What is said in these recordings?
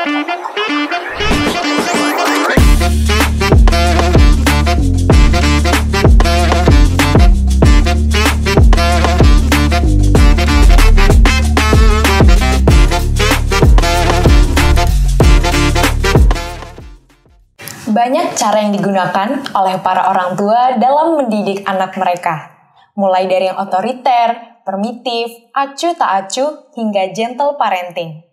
Banyak cara yang digunakan oleh para orang tua dalam mendidik anak mereka. Mulai dari yang otoriter, permitif, acuh tak acuh, hingga gentle parenting.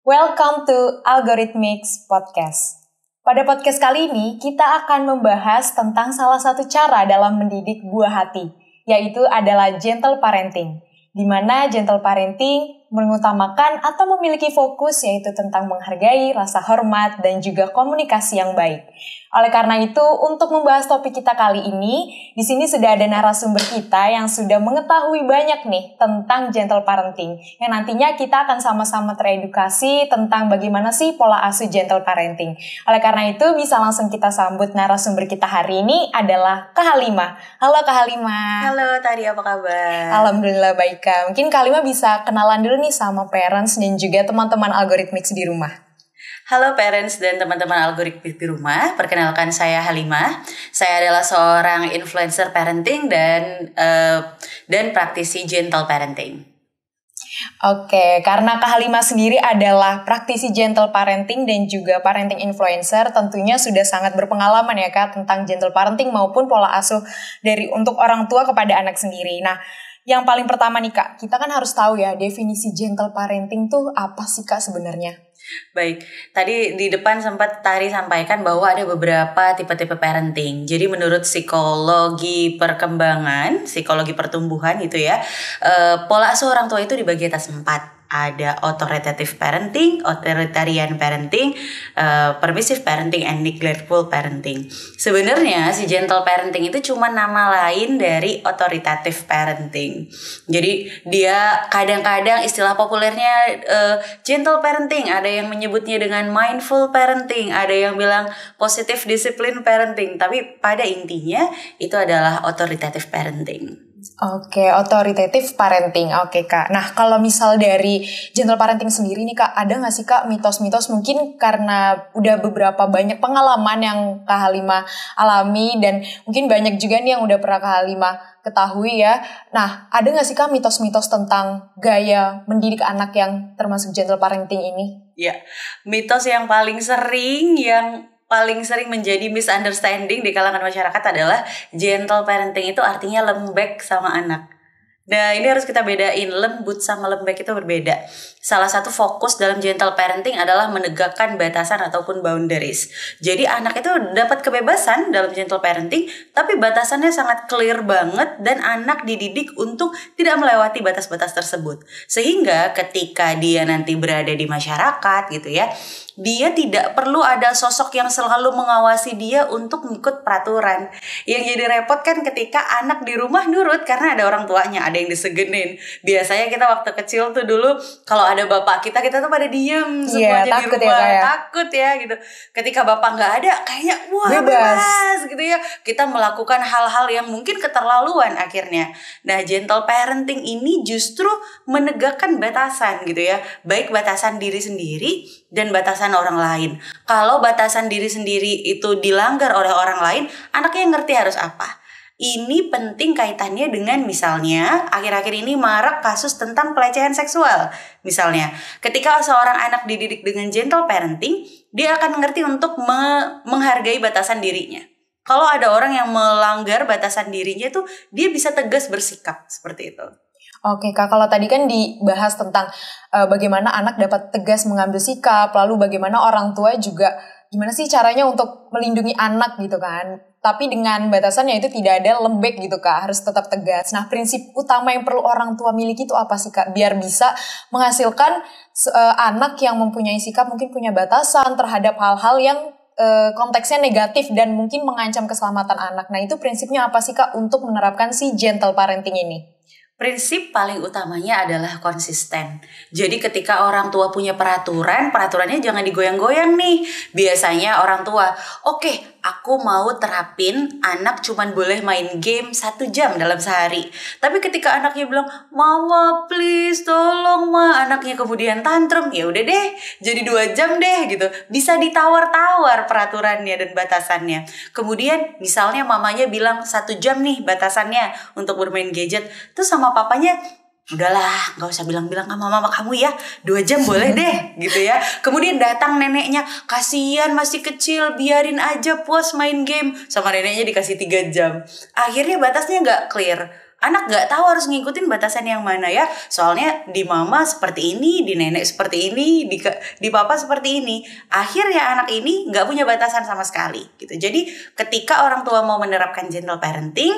Welcome to Algorithmics Podcast. Pada podcast kali ini, kita akan membahas tentang salah satu cara dalam mendidik buah hati, yaitu adalah gentle parenting. Di mana gentle parenting mengutamakan atau memiliki fokus yaitu tentang menghargai, rasa hormat, dan juga komunikasi yang baik. Oleh karena itu, untuk membahas topik kita kali ini, di sini sudah ada narasumber kita yang sudah mengetahui banyak nih tentang gentle parenting, yang nantinya kita akan sama-sama teredukasi tentang bagaimana sih pola asuh gentle parenting. Oleh karena itu, bisa langsung kita sambut narasumber kita hari ini adalah Kak Halimah. Halo Kak Halimah. Halo Tari, apa kabar? Alhamdulillah baik Kak. Mungkin Kak Halimah bisa kenalan dulu nih sama parents dan juga teman-teman Algorithmics di rumah. Halo parents dan teman-teman Algorithmics di rumah, perkenalkan saya Halimah. Saya adalah seorang influencer parenting dan praktisi gentle parenting. Oke, karena Kak Halimah sendiri adalah praktisi gentle parenting dan juga parenting influencer, tentunya sudah sangat berpengalaman ya Kak tentang gentle parenting maupun pola asuh dari untuk orang tua kepada anak sendiri. Nah, yang paling pertama nih Kak, kita kan harus tahu ya definisi gentle parenting tuh apa sih Kak sebenarnya? Baik, tadi di depan sempat Tari sampaikan bahwa ada beberapa tipe-tipe parenting. Jadi menurut psikologi perkembangan, psikologi pertumbuhan itu ya, pola asuh orang tua itu dibagi atas 4. Ada authoritative parenting, authoritarian parenting, permissive parenting, and neglectful parenting. Sebenarnya si gentle parenting itu cuma nama lain dari authoritative parenting. Jadi dia kadang-kadang istilah populernya gentle parenting, ada yang menyebutnya dengan mindful parenting, ada yang bilang positive discipline parenting, tapi pada intinya itu adalah authoritative parenting. Oke, authoritative parenting. Oke Kak. Nah, kalau misal dari gentle parenting sendiri nih Kak, ada nggak sih Kak mitos-mitos mungkin karena udah beberapa banyak pengalaman yang Kak Halimah alami dan mungkin banyak juga nih yang udah pernah Kak Halimah ketahui ya. Nah, ada nggak sih Kak mitos-mitos tentang gaya mendidik anak yang termasuk gentle parenting ini? Ya, mitos yang paling sering menjadi misunderstanding di kalangan masyarakat adalah gentle parenting itu artinya lembek sama anak. Nah, ini harus kita bedain, lembut sama lembek itu berbeda. Salah satu fokus dalam gentle parenting adalah menegakkan batasan ataupun boundaries. Jadi anak itu dapat kebebasan dalam gentle parenting, tapi batasannya sangat clear banget dan anak dididik untuk tidak melewati batas-batas tersebut. Sehingga ketika dia nanti berada di masyarakat gitu ya, dia tidak perlu ada sosok yang selalu mengawasi dia untuk mengikut peraturan. Yang jadi repot kan ketika anak di rumah nurut karena ada orang tuanya, ada yang disegenin. Biasanya kita waktu kecil tuh dulu kalau ada bapak kita tuh pada diem semuanya di rumah, takut ya gitu. Ketika bapak nggak ada, kayaknya wah bebas gitu ya. Kita melakukan hal-hal yang mungkin keterlaluan akhirnya. Nah, gentle parenting ini justru menegakkan batasan gitu ya, baik batasan diri sendiri dan batasan orang lain. Kalau batasan diri sendiri itu dilanggar oleh orang lain, anaknya ngerti harus apa. Ini penting kaitannya dengan misalnya akhir-akhir ini marak kasus tentang pelecehan seksual. Misalnya, ketika seorang anak dididik dengan gentle parenting, dia akan mengerti untuk menghargai batasan dirinya. Kalau ada orang yang melanggar batasan dirinya tuh, dia bisa tegas bersikap seperti itu. Oke Kak, kalau tadi kan dibahas tentang bagaimana anak dapat tegas mengambil sikap, lalu bagaimana orang tua juga gimana sih caranya untuk melindungi anak gitu kan. Tapi dengan batasannya itu tidak ada lembek gitu Kak, harus tetap tegas. Nah, prinsip utama yang perlu orang tua miliki itu apa sih Kak? Biar bisa menghasilkan anak yang mempunyai sikap mungkin punya batasan terhadap hal-hal yang konteksnya negatif dan mungkin mengancam keselamatan anak. Nah, itu prinsipnya apa sih Kak untuk menerapkan si gentle parenting ini? Prinsip paling utamanya adalah konsisten. Jadi ketika orang tua punya peraturannya jangan digoyang-goyang nih. Biasanya orang tua, oke, aku mau terapin anak cuman boleh main game 1 jam dalam sehari. Tapi ketika anaknya bilang, mama please tolong ma, anaknya kemudian tantrum, ya udah deh jadi 2 jam deh gitu. Bisa ditawar-tawar peraturannya dan batasannya. Kemudian misalnya mamanya bilang 1 jam nih batasannya untuk bermain gadget, terus sama papanya, udahlah gak usah bilang-bilang sama mama kamu ya, 2 jam boleh deh gitu ya. Kemudian datang neneknya, kasihan masih kecil, biarin aja puas main game, sama neneknya dikasih 3 jam. Akhirnya batasnya gak clear, anak gak tahu harus ngikutin batasan yang mana ya. Soalnya di mama seperti ini, di nenek seperti ini, di papa seperti ini. Akhirnya anak ini gak punya batasan sama sekali gitu. Jadi ketika orang tua mau menerapkan gentle parenting,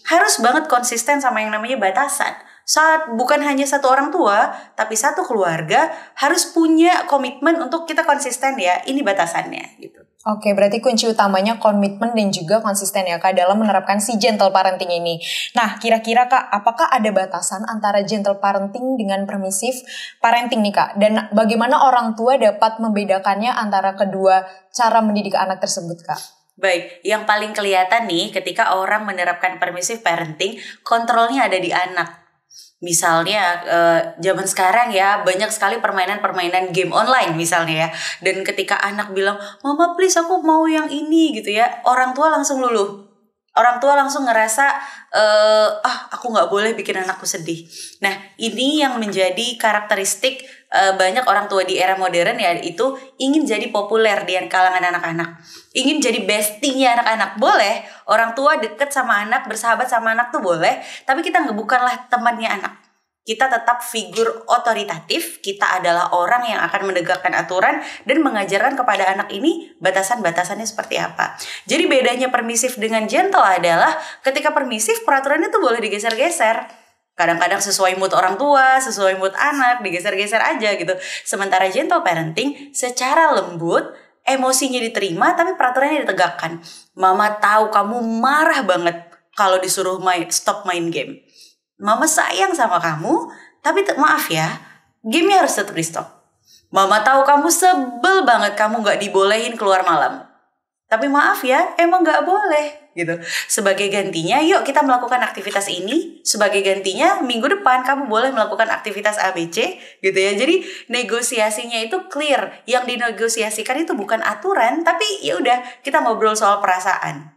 harus banget konsisten sama yang namanya batasan. Saat bukan hanya satu orang tua, tapi satu keluarga harus punya komitmen untuk kita konsisten ya, ini batasannya gitu. Oke, berarti kunci utamanya komitmen dan juga konsisten ya Kak dalam menerapkan si gentle parenting ini. Nah, kira-kira Kak, apakah ada batasan antara gentle parenting dengan permissive parenting nih Kak? Dan bagaimana orang tua dapat membedakannya antara kedua cara mendidik anak tersebut Kak? Baik, yang paling kelihatan nih ketika orang menerapkan permissive parenting, kontrolnya ada di anak. Misalnya zaman sekarang ya banyak sekali permainan-permainan game online misalnya ya. Dan ketika anak bilang, mama please aku mau yang ini gitu ya, orang tua langsung luluh. Orang tua langsung ngerasa aku gak boleh bikin anakku sedih. Nah ini yang menjadi karakteristik banyak orang tua di era modern, yaitu ingin jadi populer di kalangan anak-anak, ingin jadi bestie-nya anak-anak. Boleh orang tua deket sama anak, bersahabat sama anak tuh boleh, tapi kita bukanlah temannya anak. Kita tetap figur otoritatif, kita adalah orang yang akan menegakkan aturan dan mengajarkan kepada anak ini batasan-batasannya seperti apa. Jadi bedanya permisif dengan gentle adalah ketika permisif peraturannya tuh boleh digeser-geser. Kadang-kadang sesuai mood orang tua, sesuai mood anak, digeser-geser aja gitu. Sementara gentle parenting secara lembut, emosinya diterima tapi peraturannya ditegakkan. Mama tahu kamu marah banget kalau disuruh stop main game. Mama sayang sama kamu, tapi maaf ya, gamenya harus tetap di stop. Mama tahu kamu sebel banget kamu gak dibolehin keluar malam, tapi maaf ya, emang gak boleh gitu. Sebagai gantinya, yuk kita melakukan aktivitas ini. Sebagai gantinya, minggu depan kamu boleh melakukan aktivitas ABC gitu ya. Jadi negosiasinya itu clear. Yang dinegosiasikan itu bukan aturan, tapi ya udah kita ngobrol soal perasaan.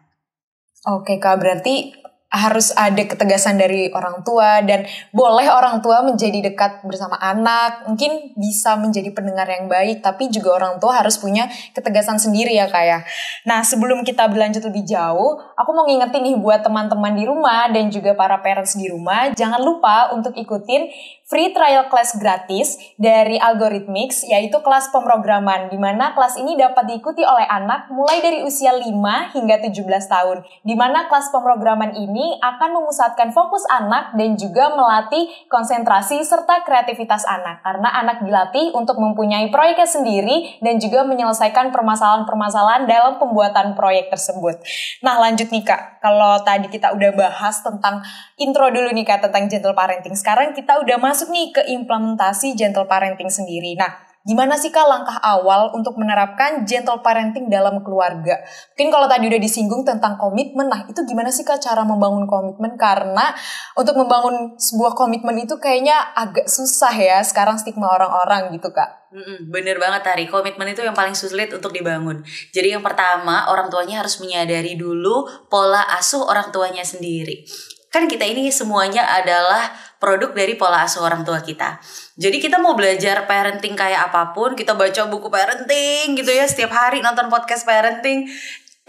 Oke Kak, berarti harus ada ketegasan dari orang tua dan boleh orang tua menjadi dekat bersama anak, mungkin bisa menjadi pendengar yang baik, tapi juga orang tua harus punya ketegasan sendiri ya Kak ya. Nah sebelum kita berlanjut lebih jauh, aku mau ngingetin nih buat teman-teman di rumah dan juga para parents di rumah, jangan lupa untuk ikutin free trial class gratis dari Algorithmics, yaitu kelas pemrograman, di mana kelas ini dapat diikuti oleh anak mulai dari usia 5 hingga 17 tahun, di mana kelas pemrograman ini akan memusatkan fokus anak dan juga melatih konsentrasi serta kreativitas anak, karena anak dilatih untuk mempunyai proyeknya sendiri dan juga menyelesaikan permasalahan-permasalahan dalam pembuatan proyek tersebut. Nah lanjut nih Kak, kalau tadi kita udah bahas tentang intro dulu nih Kak tentang gentle parenting, sekarang kita udah masuk nih ke implementasi gentle parenting sendiri. Nah, gimana sih Kak langkah awal untuk menerapkan gentle parenting dalam keluarga? Mungkin kalau tadi udah disinggung tentang komitmen, nah itu gimana sih Kak cara membangun komitmen? Karena untuk membangun sebuah komitmen itu kayaknya agak susah ya sekarang stigma orang-orang gitu Kak. Bener banget Tari, komitmen itu yang paling sulit untuk dibangun. Jadi yang pertama, orang tuanya harus menyadari dulu pola asuh orang tuanya sendiri. Kan kita ini semuanya adalah produk dari pola asuh orang tua kita. Jadi kita mau belajar parenting kayak apapun, kita baca buku parenting gitu ya, setiap hari nonton podcast parenting,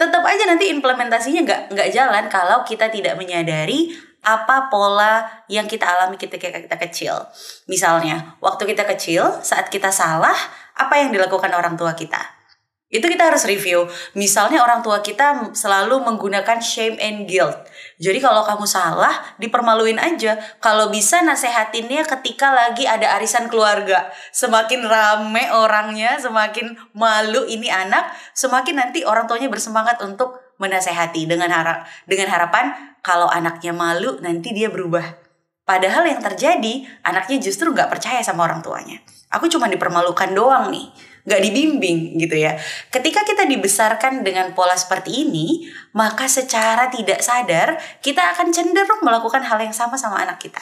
tetap aja nanti implementasinya nggak jalan kalau kita tidak menyadari apa pola yang kita alami ketika kita kecil. Misalnya, waktu kita kecil, saat kita salah, apa yang dilakukan orang tua kita? Itu kita harus review. Misalnya orang tua kita selalu menggunakan shame and guilt. Jadi kalau kamu salah, dipermaluin aja. Kalau bisa nasehatinnya ketika lagi ada arisan keluarga. Semakin rame orangnya, semakin malu ini anak, semakin nanti orang tuanya bersemangat untuk menasehati dengan harapan kalau anaknya malu nanti dia berubah. Padahal yang terjadi, anaknya justru gak percaya sama orang tuanya. Aku cuma dipermalukan doang nih. nggak dibimbing gitu ya. Ketika kita dibesarkan dengan pola seperti ini, maka secara tidak sadar kita akan cenderung melakukan hal yang sama sama anak kita.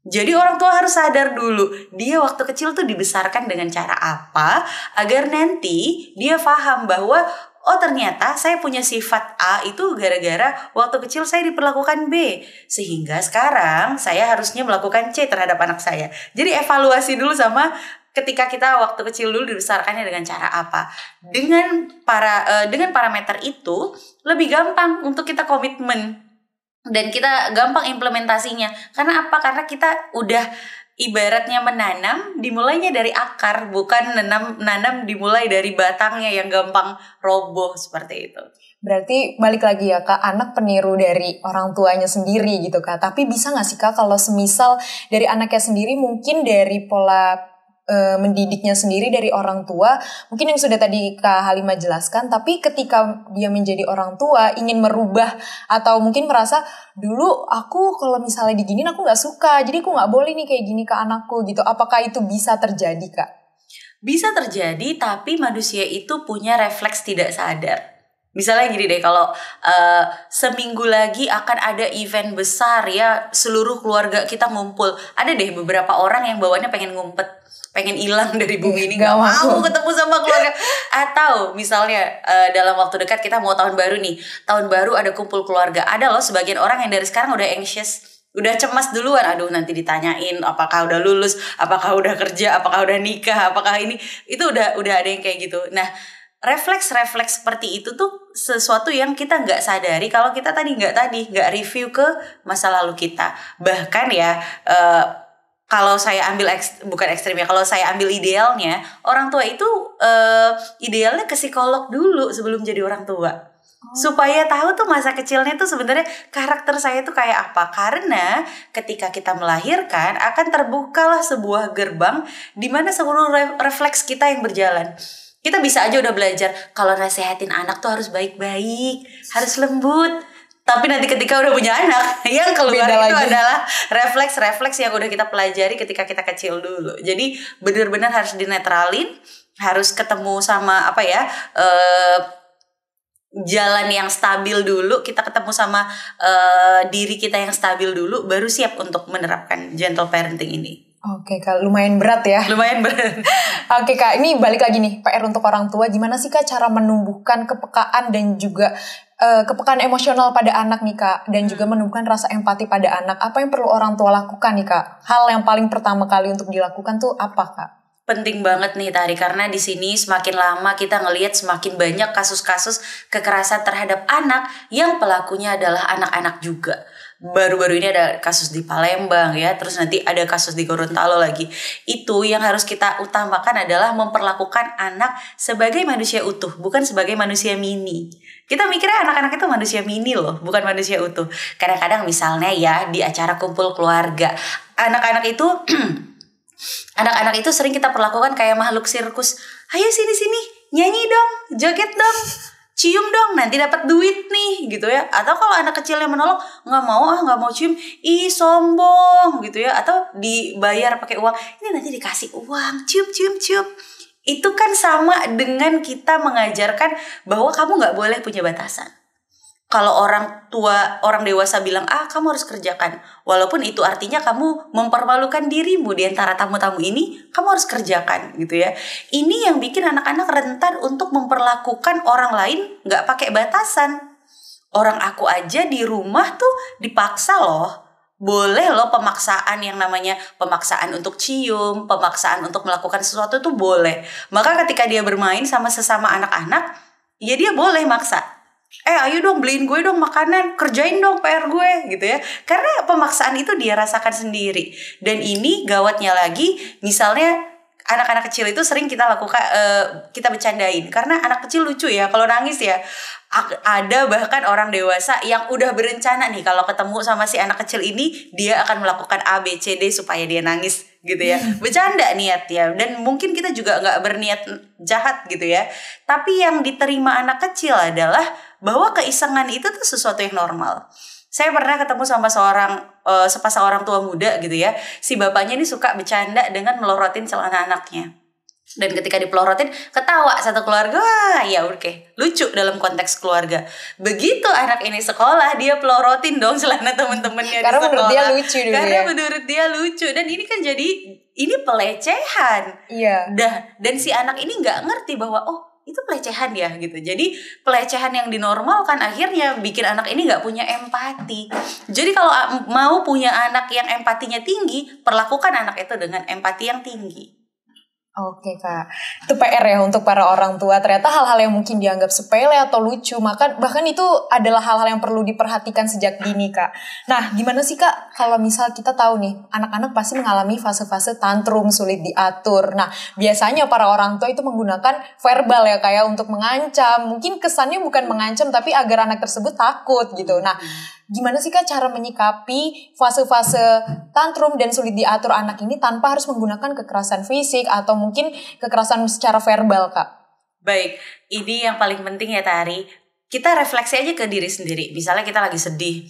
Jadi orang tua harus sadar dulu, dia waktu kecil tuh dibesarkan dengan cara apa, agar nanti dia paham bahwa oh ternyata saya punya sifat A itu gara-gara waktu kecil saya diperlakukan B. Sehingga sekarang saya harusnya melakukan C terhadap anak saya. Jadi evaluasi dulu sama ketika kita waktu kecil dulu dibesarkannya dengan cara apa. Dengan parameter itu lebih gampang untuk kita komitmen. Dan kita gampang implementasinya. Karena apa? Karena kita udah ibaratnya menanam dimulainya dari akar, bukan nanam dimulai dari batangnya yang gampang roboh seperti itu. Berarti balik lagi ya Kak, anak peniru dari orang tuanya sendiri gitu Kak. Tapi bisa gak sih Kak kalau semisal dari anaknya sendiri mungkin dari pola mendidiknya sendiri dari orang tua, mungkin yang sudah tadi Kak Halimah jelaskan, tapi ketika dia menjadi orang tua ingin merubah atau mungkin merasa dulu aku kalau misalnya diginin aku nggak suka, jadi aku nggak boleh nih kayak gini ke anakku gitu. Apakah itu bisa terjadi Kak? Bisa terjadi, tapi manusia itu punya refleks tidak sadar. Misalnya gini deh, kalau seminggu lagi akan ada event besar ya, seluruh keluarga kita ngumpul. Ada deh beberapa orang yang bawaannya pengen ngumpet, pengen hilang dari bumi ini, gak mau ketemu sama keluarga. Atau misalnya dalam waktu dekat kita mau tahun baru nih, tahun baru ada kumpul keluarga. Ada loh sebagian orang yang dari sekarang udah anxious, udah cemas duluan. Aduh nanti ditanyain apakah udah lulus, apakah udah kerja, apakah udah nikah, apakah ini. Itu udah ada yang kayak gitu. Nah, refleks seperti itu tuh sesuatu yang kita nggak sadari kalau kita nggak review ke masa lalu kita. Bahkan ya kalau saya ambil bukan ekstrimnya, kalau saya ambil idealnya, orang tua itu idealnya ke psikolog dulu sebelum jadi orang tua. Supaya tahu tuh masa kecilnya tuh sebenarnya karakter saya tuh kayak apa. Karena ketika kita melahirkan akan terbukalah sebuah gerbang di mana seluruh refleks kita yang berjalan. Kita bisa aja udah belajar kalau nasehatin anak tuh harus baik-baik, harus lembut. Tapi nanti ketika udah punya anak, yang keluar itu adalah refleks yang udah kita pelajari ketika kita kecil dulu. Jadi benar-benar harus dinetralin, harus ketemu sama jalan yang stabil dulu. Kita ketemu sama diri kita yang stabil dulu, baru siap untuk menerapkan gentle parenting ini. Oke Kak, lumayan berat ya. Lumayan berat. Oke Kak, ini balik lagi nih, PR untuk orang tua. Gimana sih Kak cara menumbuhkan kepekaan dan juga kepekaan emosional pada anak nih Kak, dan juga menumbuhkan rasa empati pada anak. Apa yang perlu orang tua lakukan nih Kak? Hal yang paling pertama kali untuk dilakukan tuh apa Kak? Penting banget nih Tari, karena di sini semakin lama kita ngelihat semakin banyak kasus-kasus kekerasan terhadap anak yang pelakunya adalah anak-anak juga. Baru-baru ini ada kasus di Palembang ya, terus nanti ada kasus di Gorontalo lagi. Itu yang harus kita utamakan adalah memperlakukan anak sebagai manusia utuh, bukan sebagai manusia mini. Kita mikirnya anak-anak itu manusia mini loh, bukan manusia utuh. Kadang-kadang misalnya ya di acara kumpul keluarga, anak-anak itu sering kita perlakukan kayak makhluk sirkus. Ayo sini, nyanyi dong, joget dong, cium dong, nanti dapat duit nih gitu ya. Atau kalau anak kecil yang menolak, nggak mau cium, ih sombong gitu ya. Atau dibayar pakai uang, ini nanti dikasih uang, cium. Itu kan sama dengan kita mengajarkan bahwa kamu nggak boleh punya batasan. Kalau orang dewasa bilang, kamu harus kerjakan. Walaupun itu artinya kamu mempermalukan dirimu di antara tamu-tamu ini, kamu harus kerjakan gitu ya. Ini yang bikin anak-anak rentan untuk memperlakukan orang lain gak pakai batasan. Orang aku aja di rumah tuh dipaksa loh. Boleh loh pemaksaan yang namanya pemaksaan untuk cium, pemaksaan untuk melakukan sesuatu tuh boleh. Maka ketika dia bermain sama sesama anak-anak, ya dia boleh maksa. Ayo dong beliin gue dong makanan, kerjain dong PR gue gitu ya. Karena pemaksaan itu dia rasakan sendiri. Dan ini gawatnya lagi, misalnya anak-anak kecil itu sering kita lakukan, kita bercandain. Karena anak kecil lucu ya, kalau nangis ya. Ada bahkan orang dewasa yang udah berencana nih, kalau ketemu sama si anak kecil ini, dia akan melakukan A, B, C, D supaya dia nangis gitu ya. Bercanda niatnya. Dan mungkin kita juga gak berniat jahat gitu ya. Tapi yang diterima anak kecil adalah bahwa keisengan itu tuh sesuatu yang normal. Saya pernah ketemu sama sepasang orang tua muda gitu ya. Si bapaknya ini suka bercanda dengan melorotin celana anaknya. Dan ketika dipelorotin, ketawa satu keluarga. Wah, ya oke, lucu dalam konteks keluarga. Begitu anak ini sekolah, dia pelorotin dong celana temen-temennya di sekolah. Karena menurut dia lucu dulu Karena ya. menurut dia lucu. Dan ini kan jadi, ini pelecehan. Iya. Dan si anak ini gak ngerti bahwa, oh itu pelecehan ya gitu. Jadi pelecehan yang dinormalkan akhirnya bikin anak ini gak punya empati. Jadi kalau mau punya anak yang empatinya tinggi, perlakukan anak itu dengan empati yang tinggi. Oke Kak, itu PR ya untuk para orang tua. Ternyata hal-hal yang mungkin dianggap sepele atau lucu, maka bahkan itu adalah hal-hal yang perlu diperhatikan sejak dini Kak. Nah gimana sih Kak kalau misal kita tahu nih, anak-anak pasti mengalami fase-fase tantrum, sulit diatur. Nah biasanya para orang tua itu menggunakan verbal ya Kak ya, untuk mengancam. Mungkin kesannya bukan mengancam, tapi agar anak tersebut takut gitu. Nah gimana sih Kak cara menyikapi fase-fase tantrum dan sulit diatur anak ini tanpa harus menggunakan kekerasan fisik atau mungkin kekerasan secara verbal Kak? Baik, ini yang paling penting ya Tari. Kita refleksi aja ke diri sendiri. Misalnya kita lagi sedih,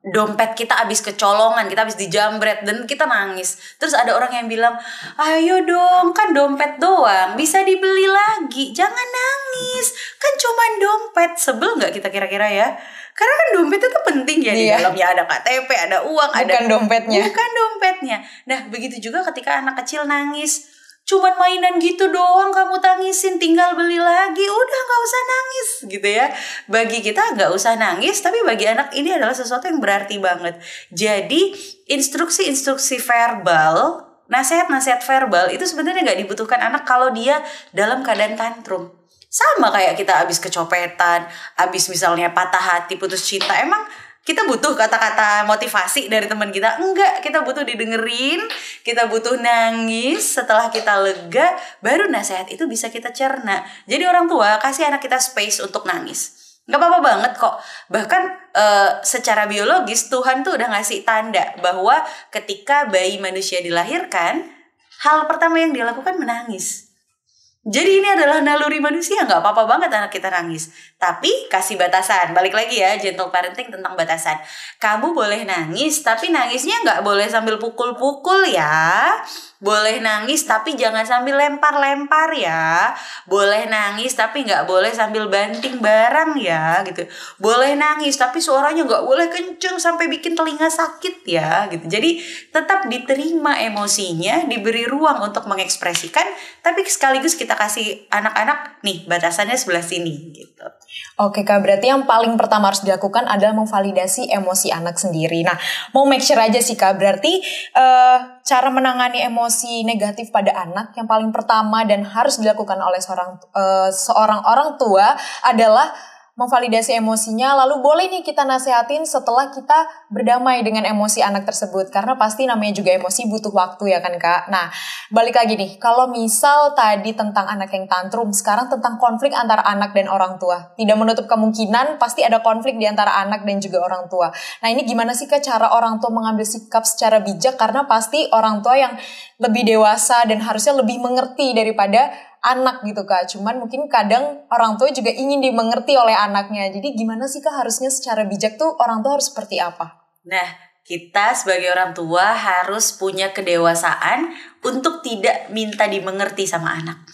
dompet kita habis kecolongan, kita habis dijambret dan kita nangis. Terus ada orang yang bilang, ayo dong, kan dompet doang, bisa dibeli lagi, jangan nangis, kan cuman dompet. Sebel gak kita kira-kira ya? Karena kan dompet itu penting ya, di dalamnya ada KTP, ada uang, bukan dompetnya. Bukan dompetnya. Nah begitu juga ketika anak kecil nangis, cuman mainan gitu doang kamu tangisin, tinggal beli lagi, udah gak usah nangis gitu ya. Bagi kita gak usah nangis, tapi bagi anak ini adalah sesuatu yang berarti banget. Jadi instruksi-instruksi verbal, nasihat-nasihat verbal itu sebenarnya gak dibutuhkan anak kalau dia dalam keadaan tantrum. Sama kayak kita abis kecopetan, abis misalnya patah hati, putus cinta. Emang kita butuh kata-kata motivasi dari teman kita? Enggak, kita butuh didengerin, kita butuh nangis. Setelah kita lega, baru nasihat itu bisa kita cerna. Jadi orang tua kasih anak kita space untuk nangis. Gak apa-apa banget kok. Bahkan secara biologis Tuhan tuh udah ngasih tanda bahwa ketika bayi manusia dilahirkan, hal pertama yang dia lakukan menangis. Jadi ini adalah naluri manusia, gak apa-apa banget anak kita nangis. Tapi kasih batasan. Balik lagi ya, gentle parenting tentang batasan. Kamu boleh nangis, tapi nangisnya gak boleh sambil pukul-pukul ya. Boleh nangis tapi jangan sambil lempar-lempar ya. Boleh nangis tapi gak boleh sambil banting barang ya gitu. Boleh nangis tapi suaranya gak boleh kenceng sampai bikin telinga sakit ya gitu. Jadi tetap diterima emosinya, diberi ruang untuk mengekspresikan, tapi sekaligus kita kasih anak-anak nih batasannya sebelah sini gitu. Oke Kak, berarti yang paling pertama harus dilakukan adalah memvalidasi emosi anak sendiri. Nah, mau make sure aja sih Kak, berarti cara menangani emosi negatif pada anak yang paling pertama dan harus dilakukan oleh seorang orang tua adalah memvalidasi emosinya, lalu boleh nih kita nasehatin setelah kita berdamai dengan emosi anak tersebut. Karena pasti namanya juga emosi butuh waktu ya kan Kak. Nah, balik lagi nih, kalau misal tadi tentang anak yang tantrum, sekarang tentang konflik antara anak dan orang tua. Tidak menutup kemungkinan pasti ada konflik di antara anak dan juga orang tua. Nah ini gimana sih Kak cara orang tua mengambil sikap secara bijak, karena pasti orang tua yang lebih dewasa dan harusnya lebih mengerti daripada anak gitu Kak. Cuman mungkin kadang orang tua juga ingin dimengerti oleh anaknya. Jadi gimana sih Kak harusnya secara bijak tuh orang tua harus seperti apa? Nah, kita sebagai orang tua harus punya kedewasaan untuk tidak minta dimengerti sama anak.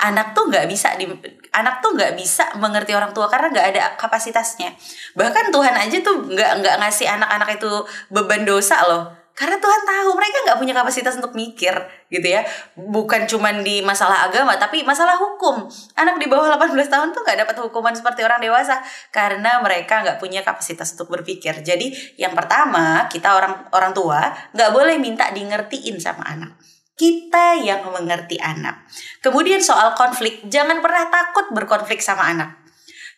Anak tuh nggak bisa mengerti orang tua karena nggak ada kapasitasnya. Bahkan Tuhan aja tuh nggak ngasih anak-anak itu beban dosa loh. Karena Tuhan tahu mereka gak punya kapasitas untuk mikir gitu ya. Bukan cuma di masalah agama, tapi masalah hukum. Anak di bawah 18 tahun tuh gak dapat hukuman seperti orang dewasa, karena mereka gak punya kapasitas untuk berpikir. Jadi yang pertama, kita orang tua gak boleh minta di ngertiin sama anak. Kita yang mengerti anak. Kemudian soal konflik, jangan pernah takut berkonflik sama anak.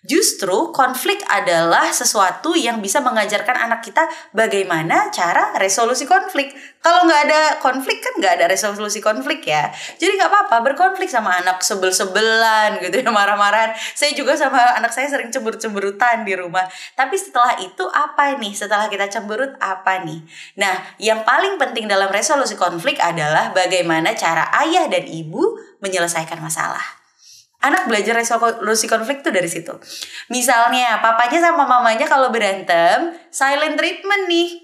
Justru konflik adalah sesuatu yang bisa mengajarkan anak kita bagaimana cara resolusi konflik. Kalau nggak ada konflik kan nggak ada resolusi konflik ya. Jadi nggak apa-apa berkonflik sama anak, sebel-sebelan gitu ya, marah-marahan. Saya juga sama anak saya sering cemberut-cemberutan di rumah. Tapi setelah itu apa nih? Setelah kita cemberut apa nih? Nah, yang paling penting dalam resolusi konflik adalah bagaimana cara ayah dan ibu menyelesaikan masalah. Anak belajar resolusi konflik tuh dari situ. Misalnya papanya sama mamanya kalau berantem, silent treatment nih.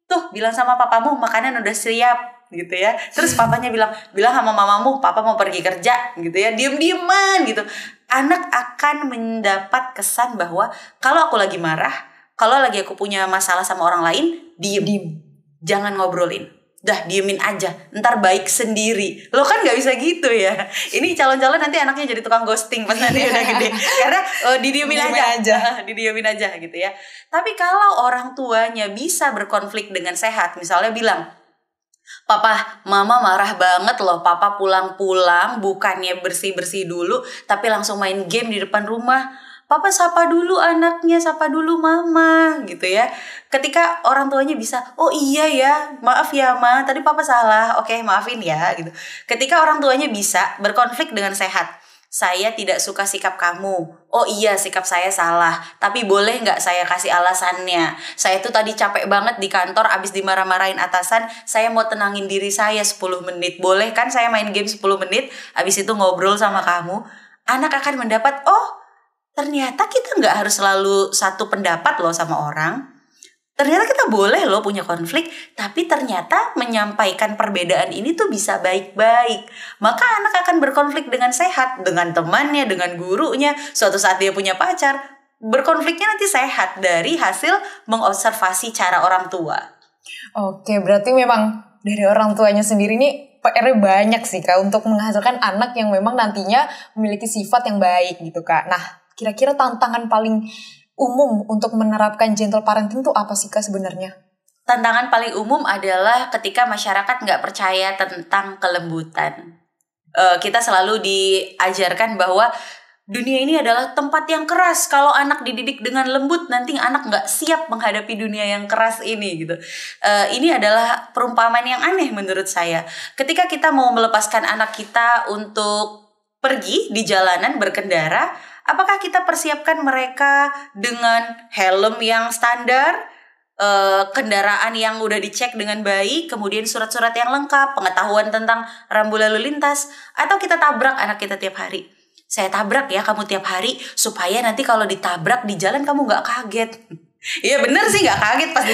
Tuh bilang sama papamu makanan udah siap gitu ya. Terus papanya bilang sama mamamu, papa mau pergi kerja gitu ya. Diem-dieman gitu. Anak akan mendapat kesan bahwa kalau aku lagi marah, kalau lagi aku punya masalah sama orang lain, diem. Jangan ngobrolin. Dah diemin aja, ntar baik sendiri. Lo kan gak bisa gitu ya. Ini calon-calon nanti anaknya jadi tukang ghosting pas nanti udah gede. Karena didiemin aja. Didiemin aja gitu ya. Tapi kalau orang tuanya bisa berkonflik dengan sehat, misalnya bilang, papa, mama marah banget loh. Papa pulang-pulang bukannya bersih-bersih dulu, tapi langsung main game di depan rumah. Papa sapa dulu anaknya, sapa dulu mama gitu ya. Ketika orang tuanya bisa, oh iya ya, maaf ya ma, tadi papa salah, oke maafin ya gitu. Ketika orang tuanya bisa berkonflik dengan sehat, saya tidak suka sikap kamu, oh iya sikap saya salah, tapi boleh gak saya kasih alasannya. Saya tuh tadi capek banget di kantor, abis dimarah-marahin atasan, saya mau tenangin diri saya 10 menit. Boleh kan saya main game 10 menit, abis itu ngobrol sama kamu. Anak akan mendapat, oh ternyata kita gak harus selalu satu pendapat loh sama orang. Ternyata kita boleh loh punya konflik, tapi ternyata menyampaikan perbedaan ini tuh bisa baik-baik. Maka anak akan berkonflik dengan sehat, dengan temannya, dengan gurunya. Suatu saat dia punya pacar, berkonfliknya nanti sehat dari hasil mengobservasi cara orang tua. Oke, berarti memang dari orang tuanya sendiri nih PR-nya banyak sih Kak untuk menghasilkan anak yang memang nantinya memiliki sifat yang baik gitu Kak. Nah, kira-kira tantangan paling umum untuk menerapkan gentle parenting itu apa sih Kak sebenarnya? Tantangan paling umum adalah ketika masyarakat nggak percaya tentang kelembutan. Kita selalu diajarkan bahwa dunia ini adalah tempat yang keras. Kalau anak dididik dengan lembut, nanti anak nggak siap menghadapi dunia yang keras ini gitu. Ini adalah perumpamaan yang aneh menurut saya. Ketika kita mau melepaskan anak kita untuk pergi di jalanan berkendara, apakah kita persiapkan mereka dengan helm yang standar, kendaraan yang udah dicek dengan baik, kemudian surat-surat yang lengkap, pengetahuan tentang rambu lalu lintas, atau kita tabrak anak kita tiap hari? Saya tabrak ya kamu tiap hari supaya nanti kalau ditabrak di jalan kamu gak kaget. Iya bener sih gak kaget pas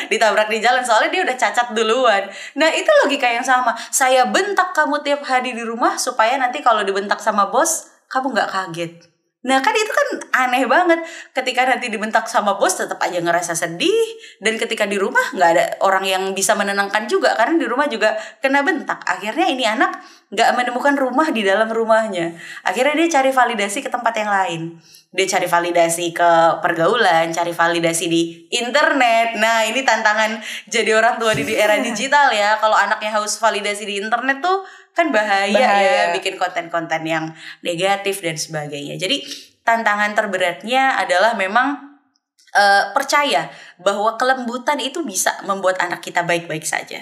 ditabrak di jalan, soalnya dia udah cacat duluan. Nah itu logika yang sama. Saya bentak kamu tiap hari di rumah supaya nanti kalau dibentak sama bos kamu gak kaget. Nah kan itu kan aneh banget. Ketika nanti dibentak sama bos tetap aja ngerasa sedih. Dan ketika di rumah gak ada orang yang bisa menenangkan juga, karena di rumah juga kena bentak. Akhirnya ini anak gak menemukan rumah di dalam rumahnya. Akhirnya dia cari validasi ke tempat yang lain. Dia cari validasi ke pergaulan, cari validasi di internet. Nah ini tantangan jadi orang tua di era digital ya. Kalau anaknya haus validasi di internet tuh kan bahaya ya, bikin konten-konten yang negatif dan sebagainya. Jadi tantangan terberatnya adalah memang percaya bahwa kelembutan itu bisa membuat anak kita baik-baik saja.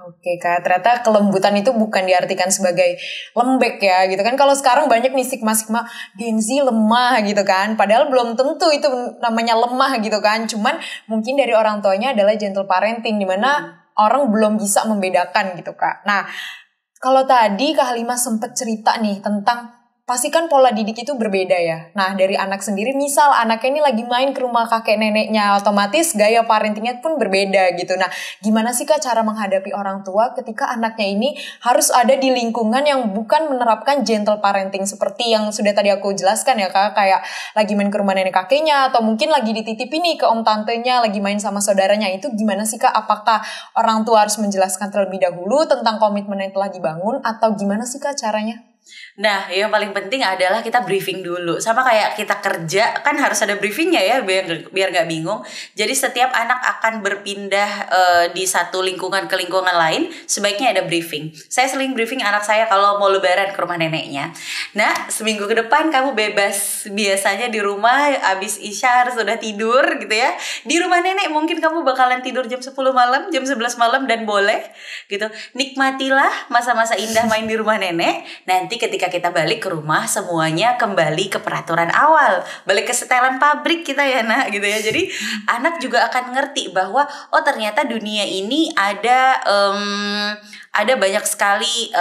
Oke Kak, ternyata kelembutan itu bukan diartikan sebagai lembek ya gitu kan. Kalau sekarang banyak nih stigma-stigma Gen Z lemah gitu kan. Padahal belum tentu itu namanya lemah gitu kan. Cuman mungkin dari orang tuanya adalah gentle parenting, dimana orang belum bisa membedakan gitu Kak. Nah, kalau tadi Kak Halimah sempat cerita nih tentang pasti kan pola didik itu berbeda ya. Nah dari anak sendiri, misal anaknya ini lagi main ke rumah kakek neneknya, otomatis gaya parentingnya pun berbeda gitu. Nah gimana sih Kak cara menghadapi orang tua ketika anaknya ini harus ada di lingkungan yang bukan menerapkan gentle parenting seperti yang sudah tadi aku jelaskan ya Kak. Kayak lagi main ke rumah nenek kakeknya, atau mungkin lagi dititipin nih ke om tantenya, lagi main sama saudaranya. Itu gimana sih Kak? Apakah orang tua harus menjelaskan terlebih dahulu tentang komitmen yang telah dibangun, atau gimana sih Kak caranya? Nah, yang paling penting adalah kita briefing dulu. Sama kayak kita kerja, kan harus ada briefingnya ya, biar gak bingung. Jadi setiap anak akan berpindah di satu lingkungan ke lingkungan lain, sebaiknya ada briefing. Saya sering briefing anak saya kalau mau lebaran ke rumah neneknya. Nah, seminggu ke depan kamu bebas. Biasanya di rumah abis isya harus udah tidur gitu ya. Di rumah nenek mungkin kamu bakalan tidur jam 10 malam, jam 11 malam, dan boleh gitu. Nikmatilah masa-masa indah main di rumah nenek. Nanti ketika kita balik ke rumah, semuanya kembali ke peraturan awal, balik ke setelan pabrik kita ya nak gitu ya. Jadi anak juga akan ngerti bahwa oh ternyata dunia ini ada Ada banyak sekali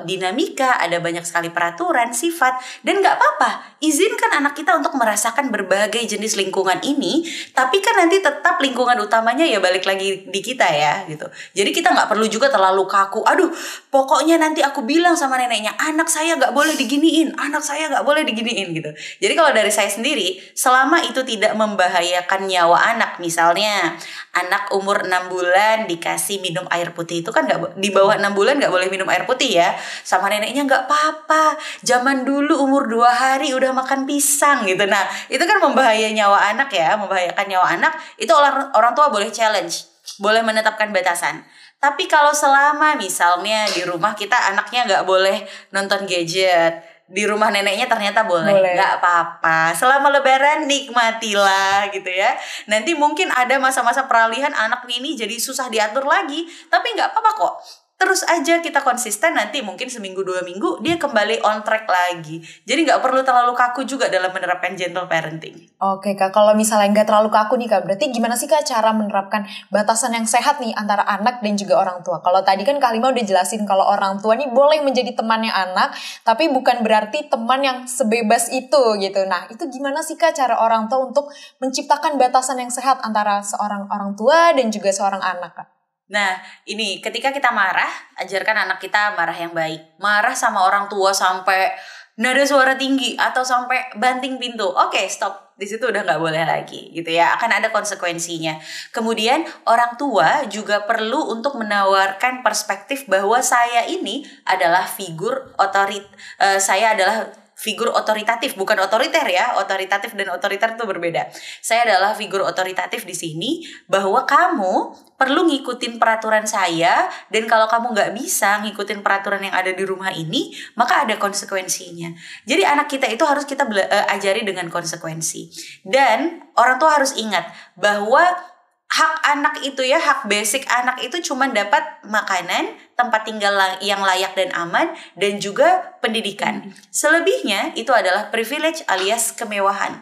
dinamika, ada banyak sekali peraturan, sifat, dan nggak apa-apa. Izinkan anak kita untuk merasakan berbagai jenis lingkungan ini, tapi kan nanti tetap lingkungan utamanya ya balik lagi di kita ya gitu. Jadi kita nggak perlu juga terlalu kaku. Aduh, pokoknya nanti aku bilang sama neneknya, anak saya nggak boleh diginiin, anak saya nggak boleh diginiin gitu. Jadi kalau dari saya sendiri, selama itu tidak membahayakan nyawa anak, misalnya anak umur 6 bulan dikasih minum air putih, itu kan nggak, di bawah 6 bulan nggak boleh minum air putih ya, sama neneknya nggak apa-apa, zaman dulu umur 2 hari udah makan pisang gitu. Nah itu kan membahayakan nyawa anak ya, membahayakan nyawa anak. Itu orang tua boleh challenge, boleh menetapkan batasan. Tapi kalau selama misalnya di rumah kita anaknya nggak boleh nonton gadget, di rumah neneknya ternyata boleh. Nggak apa-apa. Selama lebaran nikmatilah gitu ya. Nanti mungkin ada masa-masa peralihan anak ini jadi susah diatur lagi, tapi nggak apa-apa kok. Terus aja kita konsisten, nanti mungkin seminggu 2 minggu dia kembali on track lagi. Jadi nggak perlu terlalu kaku juga dalam menerapkan gentle parenting. Oke Kak, kalau misalnya nggak terlalu kaku nih Kak, berarti gimana sih Kak cara menerapkan batasan yang sehat nih antara anak dan juga orang tua? Kalau tadi kan Kak Lima udah jelasin kalau orang tua nih boleh menjadi temannya anak, tapi bukan berarti teman yang sebebas itu gitu. Nah itu gimana sih Kak cara orang tua untuk menciptakan batasan yang sehat antara seorang orang tua dan juga seorang anak Kak? Nah ini ketika kita marah, ajarkan anak kita marah yang baik. Marah sama orang tua sampai nada suara tinggi atau sampai banting pintu, oke stop, di situ udah nggak boleh lagi gitu ya, akan ada konsekuensinya. Kemudian orang tua juga perlu untuk menawarkan perspektif bahwa saya ini adalah figur saya adalah figur otoritatif, bukan otoriter ya. Otoritatif dan otoriter itu berbeda. Saya adalah figur otoritatif di sini, bahwa kamu perlu ngikutin peraturan saya, dan kalau kamu nggak bisa ngikutin peraturan yang ada di rumah ini, maka ada konsekuensinya. Jadi anak kita itu harus kita ajari dengan konsekuensi. Dan orang tua harus ingat bahwa hak anak itu ya, hak basic anak itu cuma dapat makanan, tempat tinggal yang layak dan aman, dan juga pendidikan. Selebihnya itu adalah privilege alias kemewahan.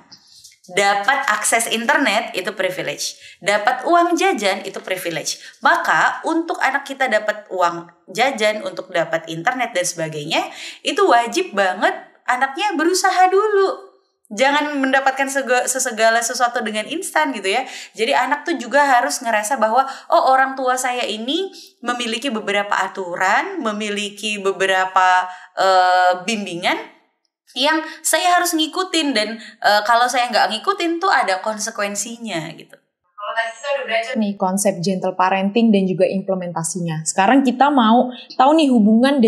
Dapat akses internet itu privilege, dapat uang jajan itu privilege. Maka untuk anak kita dapat uang jajan, untuk dapat internet dan sebagainya, itu wajib banget anaknya berusaha dulu. Jangan mendapatkan segala sesuatu dengan instan gitu ya. Jadi anak tuh juga harus ngerasa bahwa oh, orang tua saya ini memiliki beberapa aturan, memiliki beberapa bimbingan yang saya harus ngikutin, dan kalau saya nggak ngikutin tuh ada konsekuensinya gitu. Kalau tadi kita udah belajar nih konsep gentle parenting dan juga implementasinya. Sekarang kita mau tahu nih hubungan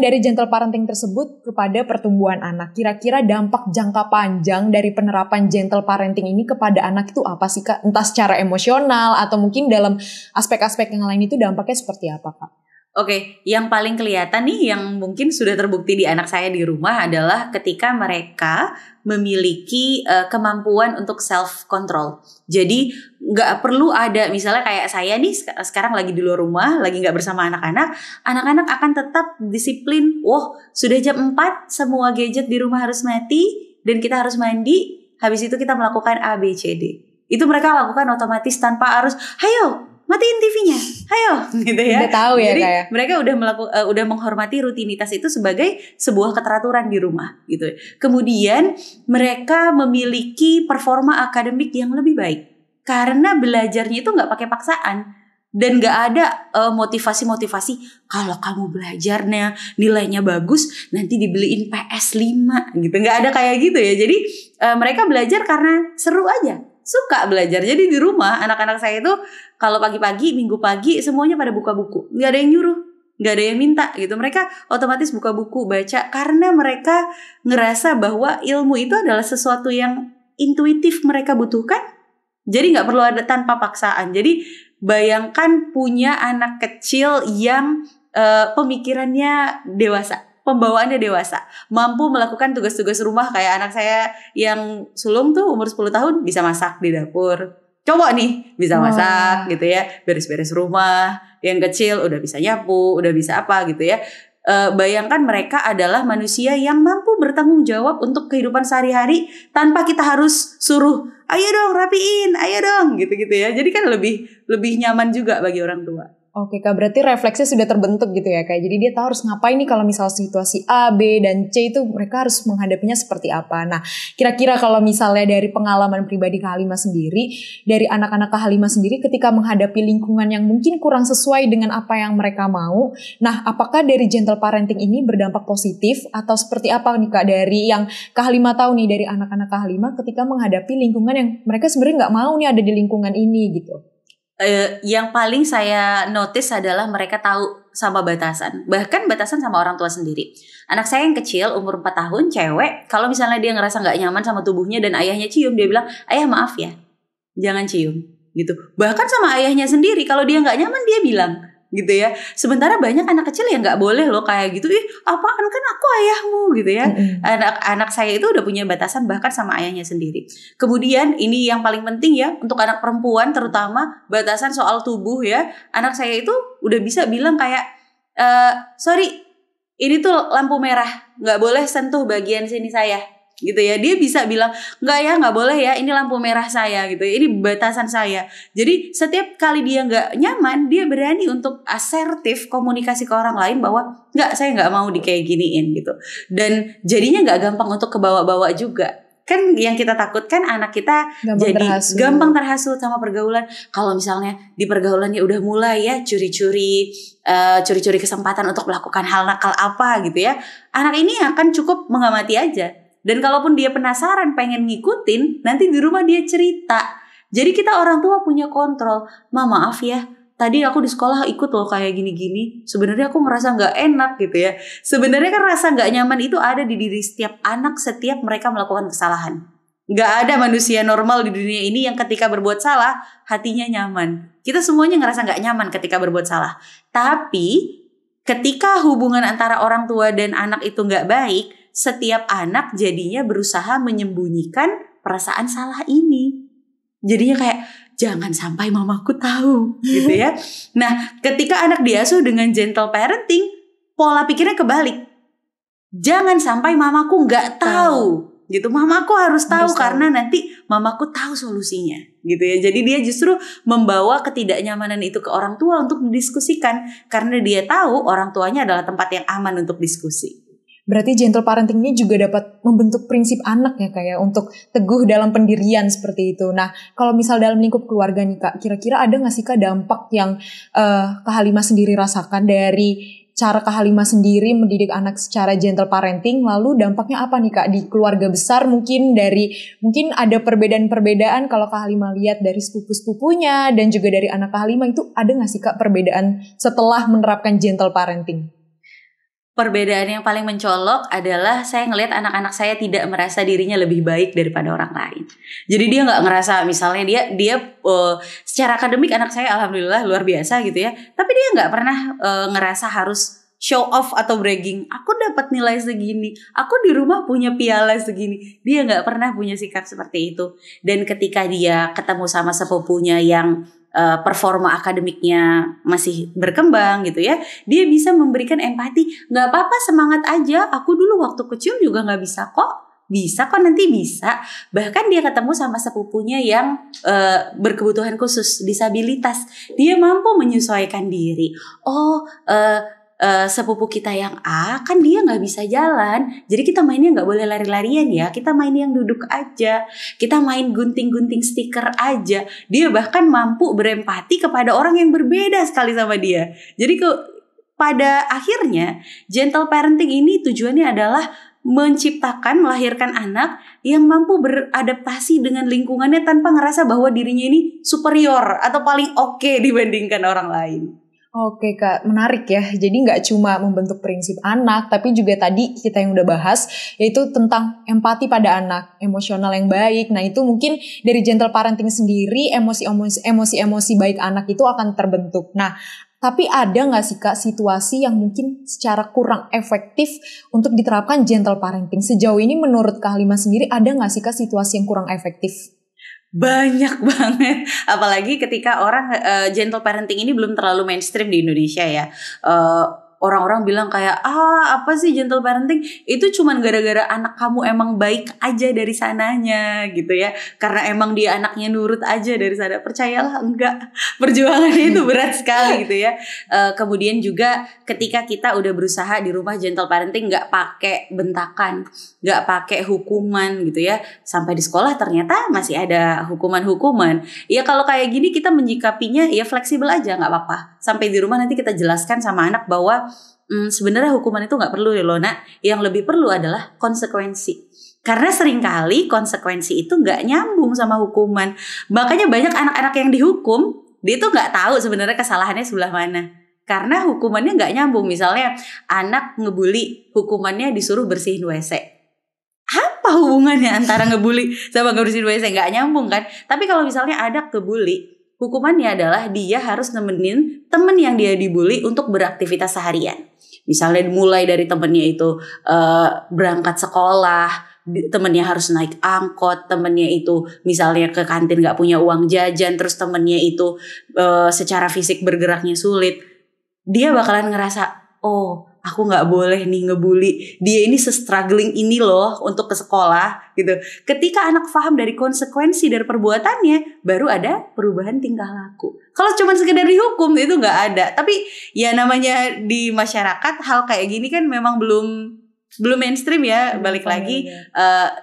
dari gentle parenting tersebut kepada pertumbuhan anak. Kira-kira dampak jangka panjang dari penerapan gentle parenting ini kepada anak itu apa sih Kak? Entah secara emosional atau mungkin dalam aspek-aspek yang lain itu dampaknya seperti apa Kak? Oke, yang paling kelihatan nih yang mungkin sudah terbukti di anak saya di rumah adalah ketika mereka memiliki kemampuan untuk self control. Jadi nggak perlu ada, misalnya kayak saya nih sekarang lagi di luar rumah, lagi nggak bersama anak-anak akan tetap disiplin. Sudah jam 4, semua gadget di rumah harus mati dan kita harus mandi. Habis itu kita melakukan A, B, C, D. Itu mereka lakukan otomatis tanpa harus, hayo matiin TV-nya, ayo, gitu ya. Udah tahu ya. Jadi kayak mereka udah menghormati rutinitas itu sebagai sebuah keteraturan di rumah, gitu. Kemudian mereka memiliki performa akademik yang lebih baik karena belajarnya itu nggak pakai paksaan dan nggak ada motivasi kalau kamu belajarnya nilainya bagus nanti dibeliin PS5 gitu, nggak ada kayak gitu ya. Jadi mereka belajar karena seru aja, suka belajar. Jadi di rumah anak-anak saya itu kalau pagi-pagi, minggu pagi semuanya pada buka buku. Nggak ada yang nyuruh, nggak ada yang minta gitu. Mereka otomatis buka buku, baca, karena mereka ngerasa bahwa ilmu itu adalah sesuatu yang intuitif mereka butuhkan. Jadi nggak perlu ada tanpa paksaan. Jadi bayangkan punya anak kecil yang pemikirannya dewasa, pembawaannya dewasa, mampu melakukan tugas-tugas rumah. Kayak anak saya yang sulung tuh umur 10 tahun bisa masak di dapur. Cowok nih bisa masak gitu ya, beres-beres rumah. Yang kecil udah bisa nyapu, udah bisa apa gitu ya. Bayangkan mereka adalah manusia yang mampu bertanggung jawab untuk kehidupan sehari-hari tanpa kita harus suruh, ayo dong rapiin, ayo dong gitu-gitu ya. Jadi kan lebih nyaman juga bagi orang tua. Oke Kak, berarti refleksnya sudah terbentuk gitu ya Kak. Jadi dia tahu harus ngapain nih kalau misal situasi A, B, dan C itu mereka harus menghadapinya seperti apa. Nah, kira-kira kalau misalnya dari pengalaman pribadi Kak Halimah sendiri, dari anak-anak Kak Halimah sendiri ketika menghadapi lingkungan yang mungkin kurang sesuai dengan apa yang mereka mau, nah apakah dari gentle parenting ini berdampak positif atau seperti apa nih Kak dari yang Kak Halimah tahu nih dari anak-anak Kak Halimah ketika menghadapi lingkungan yang mereka sebenarnya nggak mau nih ada di lingkungan ini gitu? Yang paling saya notice adalah mereka tahu sama batasan. Bahkan batasan sama orang tua sendiri. Anak saya yang kecil umur 4 tahun cewek, kalau misalnya dia ngerasa gak nyaman sama tubuhnya dan ayahnya cium, dia bilang, ayah maaf ya, jangan cium gitu. Bahkan sama ayahnya sendiri, kalau dia gak nyaman dia bilang gitu ya. Sementara banyak anak kecil yang nggak boleh loh kayak gitu. Apaan, kan aku ayahmu gitu ya. Anak saya itu udah punya batasan bahkan sama ayahnya sendiri. Kemudian ini yang paling penting ya untuk anak perempuan terutama, batasan soal tubuh ya. Anak saya itu udah bisa bilang kayak sorry, ini tuh lampu merah, nggak boleh sentuh bagian sini saya gitu ya. Dia bisa bilang nggak boleh ya, ini lampu merah saya gitu ya, ini batasan saya. Jadi setiap kali dia nggak nyaman, dia berani untuk asertif komunikasi ke orang lain bahwa saya nggak mau di kayak giniin gitu. Dan jadinya nggak gampang untuk kebawa-bawa juga. Kan yang kita takutkan anak kita gampang terhasut sama pergaulan. Kalau misalnya di pergaulannya udah mulai ya curi-curi kesempatan untuk melakukan hal nakal apa gitu ya, anak ini akan cukup mengamati aja. Dan kalaupun dia penasaran pengen ngikutin, nanti di rumah dia cerita. Jadi kita orang tua punya kontrol. Maaf ya, tadi aku di sekolah ikut loh kayak gini-gini. Sebenarnya aku ngerasa gak enak gitu ya. Sebenarnya kan rasa gak nyaman itu ada di diri setiap anak setiap mereka melakukan kesalahan. Gak ada manusia normal di dunia ini yang ketika berbuat salah, hatinya nyaman. Kita semuanya ngerasa gak nyaman ketika berbuat salah. Tapi ketika hubungan antara orang tua dan anak itu gak baik, setiap anak jadinya berusaha menyembunyikan perasaan salah ini. Jadinya kayak jangan sampai mamaku tahu gitu ya. Nah, ketika anak diasuh dengan gentle parenting, pola pikirnya kebalik. Jangan sampai mamaku nggak tahu gitu. Mamaku harus tahu karena nanti mamaku tahu solusinya gitu ya. Jadi dia justru membawa ketidaknyamanan itu ke orang tua untuk didiskusikan karena dia tahu orang tuanya adalah tempat yang aman untuk diskusi. Berarti gentle parenting ini juga dapat membentuk prinsip anak ya Kak ya, untuk teguh dalam pendirian seperti itu. Nah, kalau misal dalam lingkup keluarga nih Kak, kira-kira ada nggak sih Kak dampak yang Kak Halimah sendiri rasakan dari cara Kak Halimah sendiri mendidik anak secara gentle parenting, lalu dampaknya apa nih Kak di keluarga besar, mungkin ada perbedaan-perbedaan kalau Kak Halimah lihat dari sepupu-sepupunya dan juga dari anak Kak Halimah, itu ada nggak sih Kak perbedaan setelah menerapkan gentle parenting? Perbedaan yang paling mencolok adalah saya ngelihat anak-anak saya tidak merasa dirinya lebih baik daripada orang lain. Jadi dia nggak ngerasa misalnya dia secara akademik anak saya alhamdulillah luar biasa gitu ya. Tapi dia nggak pernah ngerasa harus show off atau bragging. Aku dapat nilai segini, aku di rumah punya piala segini. Dia nggak pernah punya sikap seperti itu. Dan ketika dia ketemu sama sepupunya yang performa akademiknya masih berkembang gitu ya, dia bisa memberikan empati. Gak apa-apa, semangat aja, aku dulu waktu kecil juga gak bisa kok. Bisa kok, nanti bisa. Bahkan dia ketemu sama sepupunya yang berkebutuhan khusus, disabilitas. Dia mampu menyesuaikan diri. Sepupu kita yang A kan dia nggak bisa jalan, jadi kita mainnya nggak boleh lari-larian ya, kita main yang duduk aja, kita main gunting-gunting stiker aja. Dia bahkan mampu berempati kepada orang yang berbeda sekali sama dia. Jadi pada akhirnya gentle parenting ini tujuannya adalah melahirkan anak yang mampu beradaptasi dengan lingkungannya tanpa ngerasa bahwa dirinya ini superior atau paling oke dibandingkan orang lain. Oke Kak, menarik ya. Jadi nggak cuma membentuk prinsip anak, tapi juga tadi kita yang udah bahas, yaitu tentang empati pada anak, emosional yang baik. Nah itu mungkin dari gentle parenting sendiri, emosi-emosi baik anak itu akan terbentuk. Nah, tapi ada nggak sih Kak situasi yang mungkin secara kurang efektif untuk diterapkan gentle parenting? Sejauh ini menurut Kak Halimah sendiri, ada nggak sih Kak situasi yang kurang efektif? Banyak banget, apalagi ketika orang gentle parenting ini belum terlalu mainstream di Indonesia ya. orang-orang bilang kayak apa sih gentle parenting, itu cuman gara-gara anak kamu emang baik aja dari sananya gitu ya, karena emang dia anaknya nurut aja dari sana. Percayalah enggak, perjuangannya itu berat sekali gitu ya. Kemudian juga ketika kita udah berusaha di rumah gentle parenting, nggak pakai bentakan, nggak pakai hukuman gitu ya, sampai di sekolah ternyata masih ada hukuman-hukuman. Ya kalau kayak gini kita menyikapinya ya fleksibel aja, nggak apa-apa. Sampai di rumah nanti kita jelaskan sama anak bahwa sebenarnya hukuman itu nggak perlu ya loh nak. Yang lebih perlu adalah konsekuensi. Karena seringkali konsekuensi itu nggak nyambung sama hukuman. Makanya banyak anak-anak yang dihukum, dia tuh nggak tahu sebenarnya kesalahannya sebelah mana. Karena hukumannya nggak nyambung. Misalnya anak ngebully, hukumannya disuruh bersihin WC. Apa hubungannya antara ngebully sama ngebersihin WC? Nggak nyambung kan? Tapi kalau misalnya anak ngebully, hukumannya adalah dia harus nemenin temen yang dia dibully untuk beraktivitas seharian. Misalnya mulai dari temennya itu berangkat sekolah, temennya harus naik angkot, temennya itu misalnya ke kantin gak punya uang jajan, terus temennya itu secara fisik bergeraknya sulit. Dia bakalan ngerasa, oh aku gak boleh nih ngebully, dia ini se-struggling ini loh untuk ke sekolah gitu. Ketika anak paham dari konsekuensi dari perbuatannya, baru ada perubahan tingkah laku. Kalau cuma sekedar dihukum itu gak ada. Tapi ya namanya di masyarakat hal kayak gini kan memang belum mainstream ya. Balik lagi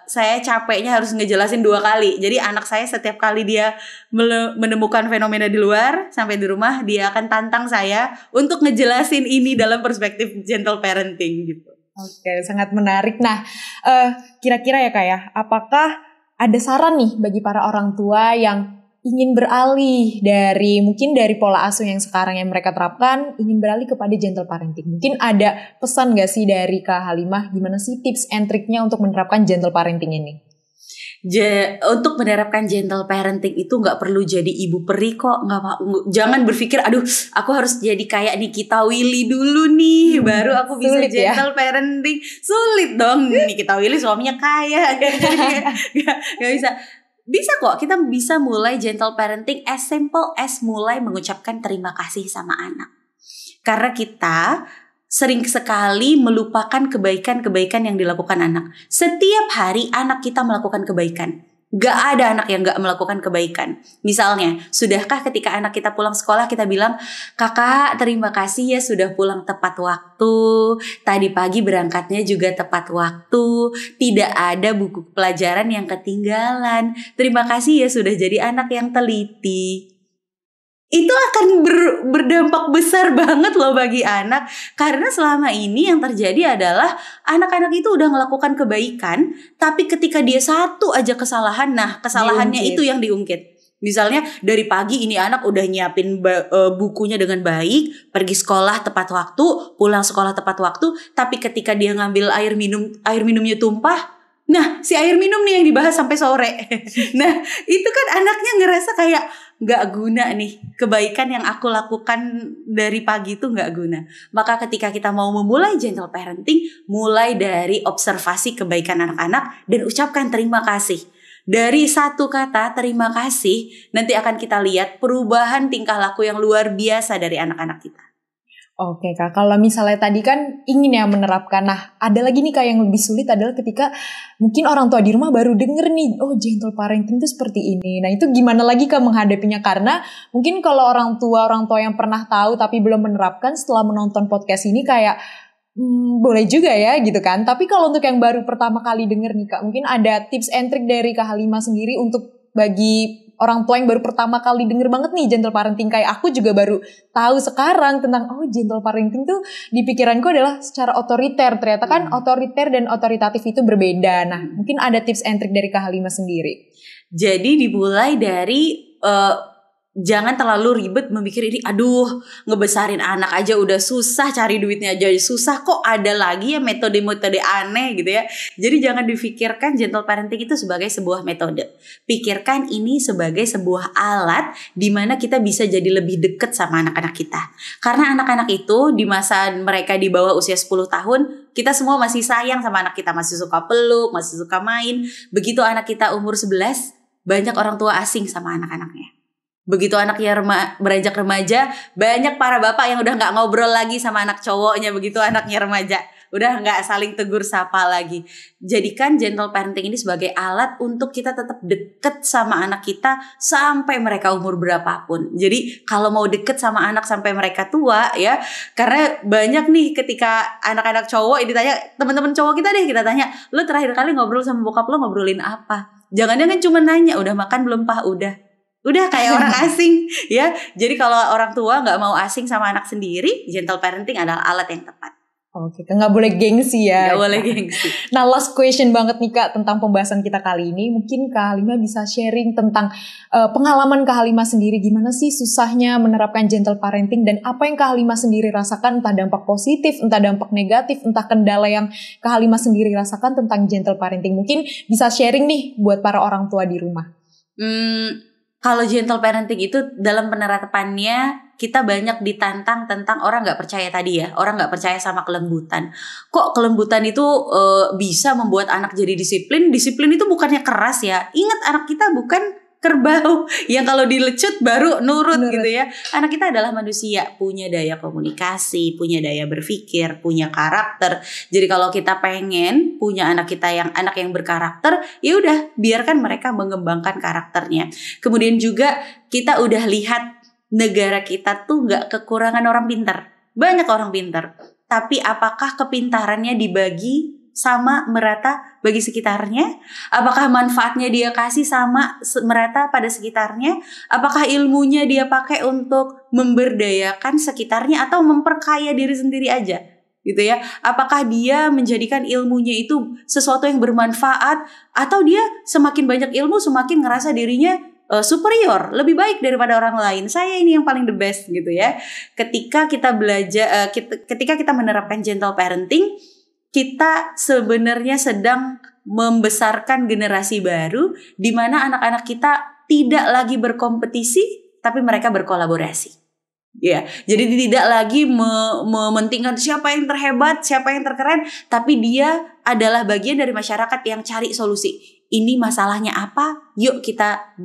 saya capeknya harus ngejelasin 2 kali. Jadi anak saya setiap kali dia menemukan fenomena di luar, sampai di rumah dia akan tantang saya untuk ngejelasin ini dalam perspektif gentle parenting gitu. Oke, sangat menarik. Nah, kira-kira ya Kak ya, apakah ada saran nih bagi para orang tua yang ingin beralih dari pola asuh yang sekarang yang mereka terapkan, ingin beralih kepada gentle parenting? Mungkin ada pesan gak sih dari Kak Halimah, gimana sih tips and triknya untuk menerapkan gentle parenting ini? Untuk menerapkan gentle parenting itu nggak perlu jadi ibu peri kok. Jangan berpikir aduh aku harus jadi kayak Nikita Willy dulu nih baru aku bisa gentle parenting. Sulit dong. Nikita Willy suaminya kaya. Gak bisa. Bisa kok, kita bisa mulai gentle parenting as simple as mulai mengucapkan terima kasih sama anak. Karena kita sering sekali melupakan kebaikan-kebaikan yang dilakukan anak. Setiap hari anak kita melakukan kebaikan. Gak ada anak yang gak melakukan kebaikan. Misalnya, sudahkah ketika anak kita pulang sekolah kita bilang, kakak terima kasih ya sudah pulang tepat waktu. Tadi pagi berangkatnya juga tepat waktu. Tidak ada buku pelajaran yang ketinggalan. Terima kasih ya sudah jadi anak yang teliti. Itu akan berdampak besar banget loh bagi anak. Karena selama ini yang terjadi adalah anak-anak itu udah melakukan kebaikan, tapi ketika dia satu aja kesalahan, nah kesalahannya itu yang diungkit. Misalnya dari pagi ini anak udah nyiapin bukunya dengan baik, pergi sekolah tepat waktu, pulang sekolah tepat waktu, tapi ketika dia ngambil air minumnya tumpah. Nah si air minum nih yang dibahas sampai sore. Nah itu kan anaknya ngerasa kayak gak guna nih, kebaikan yang aku lakukan dari pagi itu gak guna. Maka ketika kita mau memulai gentle parenting, mulai dari observasi kebaikan anak-anak dan ucapkan terima kasih. Dari satu kata terima kasih, nanti akan kita lihat perubahan tingkah laku yang luar biasa dari anak-anak kita. Oke Kak, kalau misalnya tadi kan ingin ya menerapkan, nah ada lagi nih Kak yang lebih sulit adalah ketika mungkin orang tua di rumah baru denger nih, oh gentle parenting itu seperti ini. Nah itu gimana lagi Kak menghadapinya? Karena mungkin kalau orang tua yang pernah tahu tapi belum menerapkan setelah menonton podcast ini kayak boleh juga ya gitu kan. Tapi kalau untuk yang baru pertama kali denger nih Kak, mungkin ada tips and trick dari Kak Halimah sendiri untuk bagi orang tua yang baru pertama kali denger banget nih gentle parenting. Kayak aku juga baru tahu sekarang tentang gentle parenting tuh di pikiranku adalah secara otoriter. Ternyata kan otoriter dan otoritatif itu berbeda. Nah mungkin ada tips and trick dari Kak Halimah sendiri. Jadi dimulai dari jangan terlalu ribet memikir ini, aduh ngebesarin anak aja udah susah, cari duitnya aja susah, kok ada lagi ya metode-metode aneh gitu ya. Jadi jangan difikirkan gentle parenting itu sebagai sebuah metode. Pikirkan ini sebagai sebuah alat di mana kita bisa jadi lebih dekat sama anak-anak kita. Karena anak-anak itu di masa mereka di bawah usia 10 tahun, kita semua masih sayang sama anak kita, masih suka peluk, masih suka main. Begitu anak kita umur 11, banyak orang tua asing sama anak-anaknya. Begitu anaknya beranjak remaja, banyak para bapak yang udah gak ngobrol lagi sama anak cowoknya begitu anaknya remaja. Udah gak saling tegur sapa lagi. Jadikan gentle parenting ini sebagai alat untuk kita tetap deket sama anak kita sampai mereka umur berapapun. Jadi kalau mau deket sama anak sampai mereka tua ya, karena banyak nih ketika anak-anak cowok ditanya, teman-teman cowok kita deh kita tanya, lu terakhir kali ngobrol sama bokap lu ngobrolin apa? Jangan-jangan cuma nanya, udah makan belum pak? Udah kayak orang asing ya. Jadi kalau orang tua gak mau asing sama anak sendiri, gentle parenting adalah alat yang tepat. Oke, nggak boleh gengsi ya. Nggak boleh gengsi. Nah, last question banget nih Kak tentang pembahasan kita kali ini. Mungkin Kak Halimah bisa sharing tentang pengalaman Kak Halimah sendiri. Gimana sih susahnya menerapkan gentle parenting dan apa yang Kak Halimah sendiri rasakan, entah dampak positif, entah dampak negatif, entah kendala yang Kak Halimah sendiri rasakan tentang gentle parenting. Mungkin bisa sharing nih buat para orang tua di rumah. Kalau gentle parenting itu dalam penerapannya kita banyak ditantang tentang orang gak percaya tadi ya. Orang gak percaya sama kelembutan. Kok kelembutan itu bisa membuat anak jadi disiplin? Disiplin itu bukannya keras ya. Ingat anak kita bukan kerbau yang kalau dilecut baru nurut gitu ya. Anak kita adalah manusia, punya daya komunikasi, punya daya berpikir, punya karakter. Jadi kalau kita pengen punya anak yang berkarakter, ya udah biarkan mereka mengembangkan karakternya. Kemudian juga kita udah lihat negara kita tuh nggak kekurangan orang pintar, banyak orang pintar. Tapi apakah kepintarannya dibagi sama merata bagi sekitarnya? Apakah manfaatnya dia kasih sama merata pada sekitarnya? Apakah ilmunya dia pakai untuk memberdayakan sekitarnya atau memperkaya diri sendiri aja? Gitu ya. Apakah dia menjadikan ilmunya itu sesuatu yang bermanfaat atau dia semakin banyak ilmu semakin ngerasa dirinya superior, lebih baik daripada orang lain. Saya ini yang paling the best gitu ya. Ketika kita belajar ketika kita menerapkan gentle parenting, kita sebenarnya sedang membesarkan generasi baru di mana anak-anak kita tidak lagi berkompetisi tapi mereka berkolaborasi. Ya, jadi tidak lagi mementingkan siapa yang terhebat, siapa yang terkeren, tapi dia adalah bagian dari masyarakat yang cari solusi. Ini masalahnya apa? Yuk kita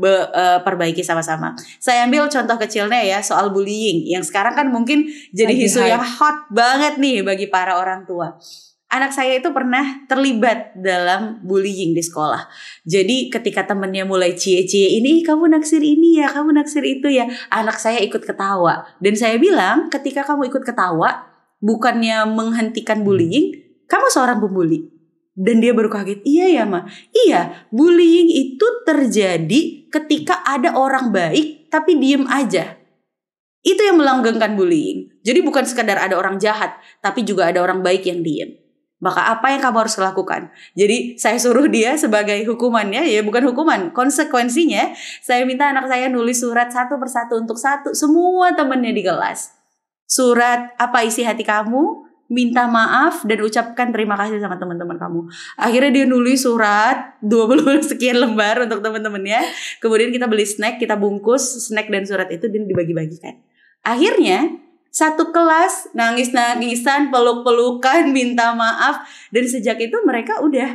perbaiki sama-sama. Saya ambil contoh kecilnya ya soal bullying yang sekarang kan mungkin jadi isu yang hot banget nih bagi para orang tua. Anak saya itu pernah terlibat dalam bullying di sekolah. Jadi ketika temennya mulai cie-cie ini, kamu naksir ini ya, kamu naksir itu ya, anak saya ikut ketawa. Dan saya bilang ketika kamu ikut ketawa, bukannya menghentikan bullying, kamu seorang pembuli. Dan dia baru kaget, iya ya ma, iya bullying itu terjadi ketika ada orang baik tapi diem aja. Itu yang melanggengkan bullying. Jadi bukan sekadar ada orang jahat, tapi juga ada orang baik yang diem. Maka apa yang kamu harus lakukan? Jadi saya suruh dia sebagai hukumannya, ya bukan hukuman, konsekuensinya saya minta anak saya nulis surat satu persatu untuk semua temannya di kelas. Surat apa isi hati kamu, minta maaf dan ucapkan terima kasih sama teman-teman kamu. Akhirnya dia nulis surat 20 sekian lembar untuk teman-temannya. Kemudian kita beli snack, kita bungkus snack dan surat itu dan dibagi-bagikan. Akhirnya satu kelas nangis-nangisan, peluk-pelukan, minta maaf. Dan sejak itu mereka udah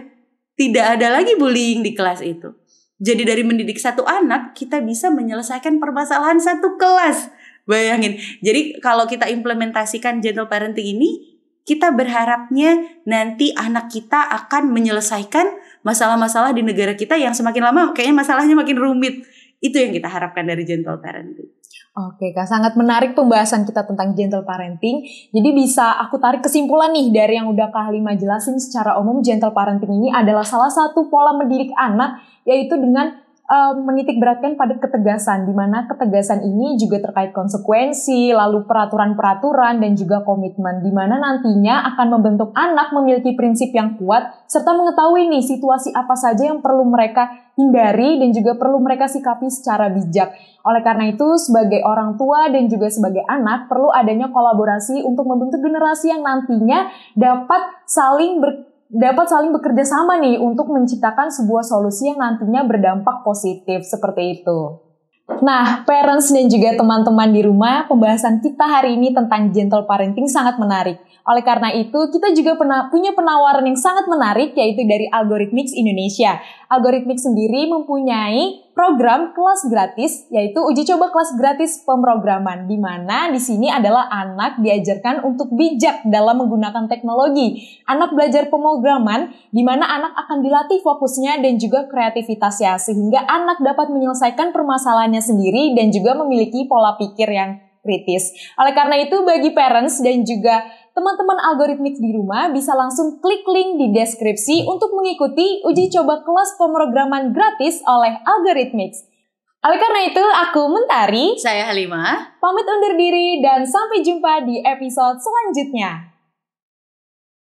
tidak ada lagi bullying di kelas itu. Jadi dari mendidik satu anak, kita bisa menyelesaikan permasalahan satu kelas. Bayangin. Jadi kalau kita implementasikan gentle parenting ini, kita berharapnya nanti anak kita akan menyelesaikan masalah-masalah di negara kita yang semakin lama kayaknya masalahnya makin rumit. Itu yang kita harapkan dari gentle parenting. Oke Kak, sangat menarik pembahasan kita tentang gentle parenting. Jadi bisa aku tarik kesimpulan nih dari yang udah Kak Halimah jelasin secara umum, gentle parenting ini adalah salah satu pola mendidik anak, yaitu dengan menitik beratkan pada ketegasan, di mana ketegasan ini juga terkait konsekuensi, lalu peraturan-peraturan dan juga komitmen, di mana nantinya akan membentuk anak memiliki prinsip yang kuat serta mengetahui nih situasi apa saja yang perlu mereka hindari dan juga perlu mereka sikapi secara bijak. Oleh karena itu, sebagai orang tua dan juga sebagai anak perlu adanya kolaborasi untuk membentuk generasi yang nantinya dapat saling bekerja sama nih untuk menciptakan sebuah solusi yang nantinya berdampak positif seperti itu. Nah, parents dan juga teman-teman di rumah, pembahasan kita hari ini tentang gentle parenting sangat menarik. Oleh karena itu, kita juga punya penawaran yang sangat menarik, yaitu dari Algorithmics Indonesia. Algorithmic sendiri mempunyai program kelas gratis, yaitu uji coba kelas gratis pemrograman, di mana di sini adalah anak diajarkan untuk bijak dalam menggunakan teknologi. Anak belajar pemrograman, di mana anak akan dilatih fokusnya dan juga kreativitasnya, sehingga anak dapat menyelesaikan permasalahannya sendiri dan juga memiliki pola pikir yang kritis. Oleh karena itu, bagi parents dan juga teman-teman algoritmik di rumah bisa langsung klik link di deskripsi untuk mengikuti uji coba kelas pemrograman gratis oleh Algorithmics. Oleh karena itu, aku Mentari, saya Halimah, pamit undur diri dan sampai jumpa di episode selanjutnya.